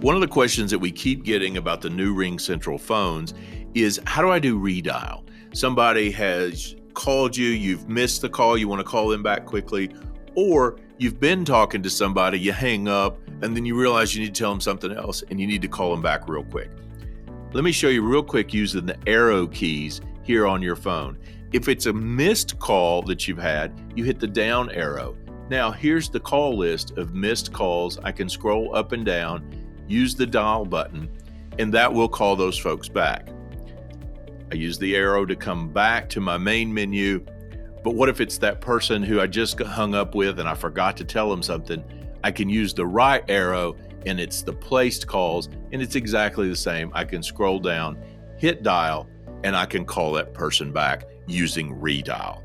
One of the questions that we keep getting about the new RingCentral phones is, how do I do redial? Somebody has called you, you've missed the call, you want to call them back quickly, or you've been talking to somebody, you hang up, and then you realize you need to tell them something else and you need to call them back real quick. Let me show you real quick using the arrow keys here on your phone. If it's a missed call that you've had, you hit the down arrow. Now here's the call list of missed calls. I can scroll up and down, use the dial button, and that will call those folks back. I use the arrow to come back to my main menu, but what if it's that person who I just got hung up with and I forgot to tell them something? I can use the right arrow and it's the placed calls, and it's exactly the same. I can scroll down, hit dial, and I can call that person back using redial.